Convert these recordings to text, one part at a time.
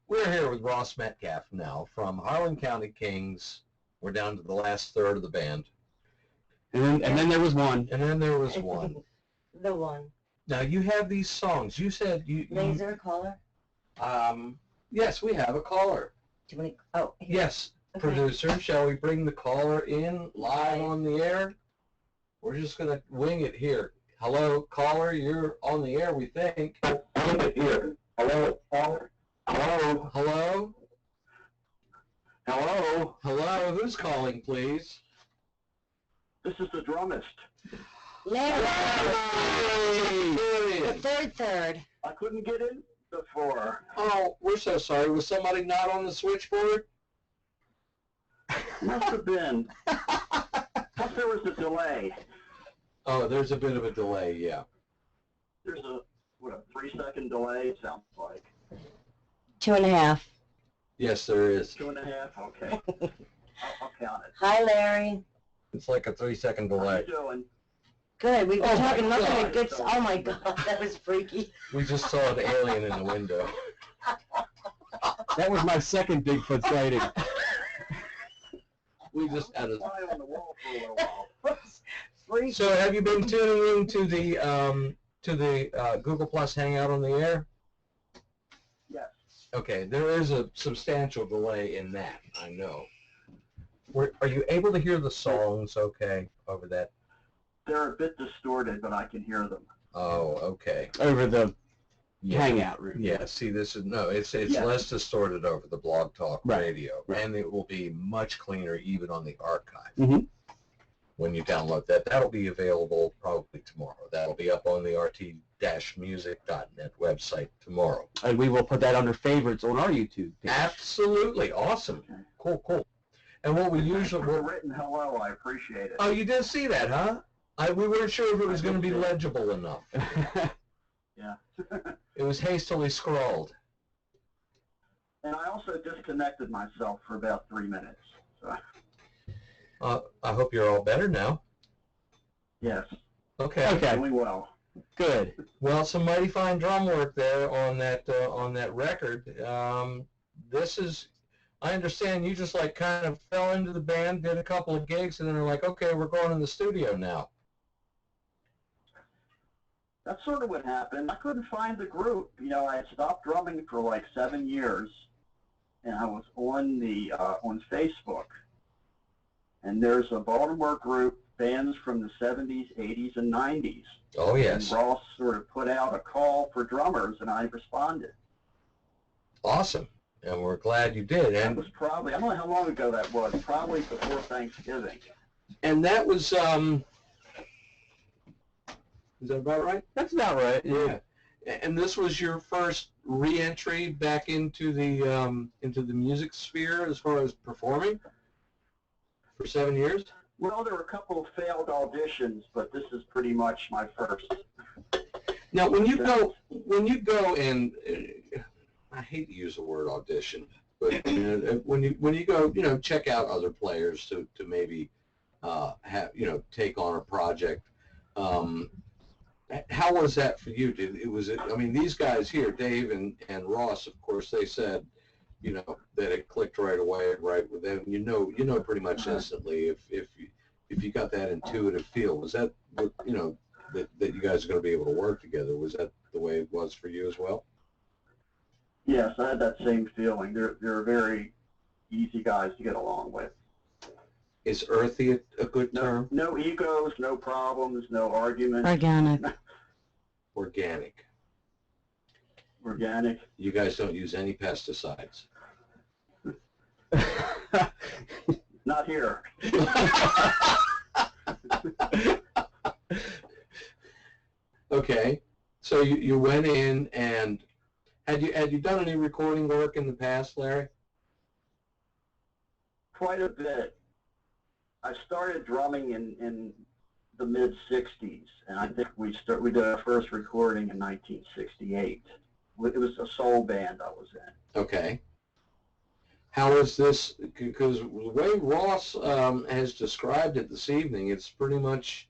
We're here with Ross Metcalfe now from Harlan County Kings. We're down to the last third of the band. And then there was one. And then there was one. The one. Now, you have these songs. You said you... Laser caller? Yes, we have a caller. Do we, oh, here. Yes, Okay. producer, shall we bring the caller in live on the air? We're just going to wing it here. Hello, caller, you're on the air, we think. Wing it here. Hello, caller. Hello. Hello. Hello. Hello. Who's calling, please? This is the drummist. Larry! Hey! The third. I couldn't get in before. Oh, we're so sorry. Was somebody not on the switchboard? Must have been. Plus there was a delay. Oh, there's a bit of a delay, yeah. There's a 3-second delay, it sounds like. 2.5. Yes, there is. 2.5? Okay. I'll count it. Hi, Larry. It's like a 3-second How delay. you doing? Good. We've been Oh, talking my nothing God. but good. Oh my God, that was freaky. We just saw an alien in the window. That was my second Bigfoot sighting. We just had a... Fly on the wall for a little while. Freaky. So have you been tuning in to the Google Plus Hangout on the air? Yes. Okay, there is a substantial delay in that, I know. Are you able to hear the songs okay over that? They're a bit distorted, but I can hear them. Oh, okay. Over the Yeah. hangout room. Yeah, see, this is, no, it's Yeah. less distorted over the Blog Talk Right. radio, Right. and it will be much cleaner even on the archive. Mm-hmm. When you download that. That'll be available probably tomorrow. That'll be up on the rt-music.net website tomorrow. And we will put that under favorites on our YouTube page. Absolutely. Awesome. Okay. Cool, cool. And what we Thanks usually... for the written hello. I appreciate it. Oh, you did see that, huh? We weren't sure if it was going to be legible enough. Yeah. It was hastily scrawled. And I also disconnected myself for about 3 minutes. So, I hope you're all better now. yes. Okay. Okay. Doing well. Good. Well, some mighty fine drum work there on that record. This is, I understand you just like kind of fell into the band, did a couple of gigs, and then are like, okay, we're going in the studio now. That's sort of what happened. I couldn't find the group. You know, I had stopped drumming for like 7 years, and I was on on Facebook. And there's a Baltimore group, bands from the 70s, 80s, and 90s. Oh, yes. And Ross sort of put out a call for drummers, and I responded. Awesome. And we're glad you did. That And was probably, I don't know how long ago that was, probably before Thanksgiving. that was, is that about right? That's about right. Yeah. And this was your first re-entry back into the music sphere as far as performing for 7 years? Well, there were a couple of failed auditions, but this is pretty much my first. Now, when you go and I hate to use the word audition, but when you go, check out other players to maybe take on a project. How was that for you? I mean, these guys here, Dave and Ross, of course, they said, that it clicked right away, right with them. You know pretty much instantly if you got that intuitive feel. Was that that you guys are going to be able to work together? Was that the way it was for you as well? Yes, I had that same feeling. They're very easy guys to get along with. Is earthy a good term? No egos, no problems, no arguments. Organic. Organic. Organic. You guys don't use any pesticides. Not here. Okay, so you went in and had you done any recording work in the past, Larry? Quite a bit. I started drumming in the mid-'60s, and I think we did our first recording in 1968. It was a soul band I was in. Okay. How is this? Because the way Ross has described it this evening, it's pretty much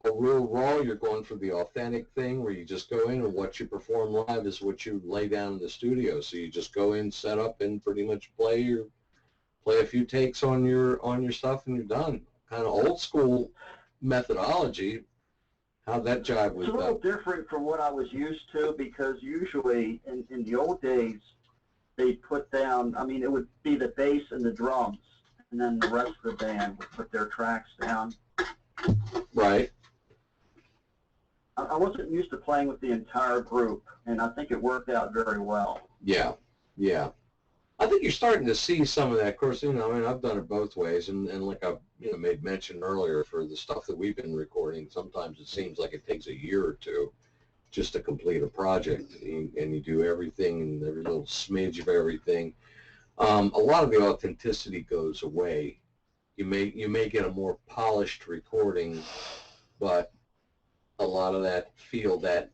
a real raw, you're going for the authentic thing where you just go in and what you perform live is what you lay down in the studio. So you just go in, set up, and pretty much play a few takes on your stuff, and you're done. Kind of old school methodology. How that jive was It's a little done. different from what I was used to, because usually in the old days, they put down, I mean, it would be the bass and the drums, and then the rest of the band would put their tracks down. Right. I wasn't used to playing with the entire group, and I think it worked out very well. Yeah. Yeah. I think you're starting to see some of that. Of course, I mean, I've done it both ways, and like I made mention earlier, for the stuff that we've been recording, sometimes it seems like it takes a year or two just to complete a project, and you do everything and every little smidge of everything. A lot of the authenticity goes away. You may get a more polished recording, but a lot of that feel, that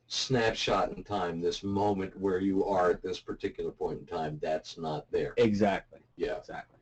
snapshot in time, this moment where you are at this particular point in time, that's not there. Exactly. Yeah. Exactly.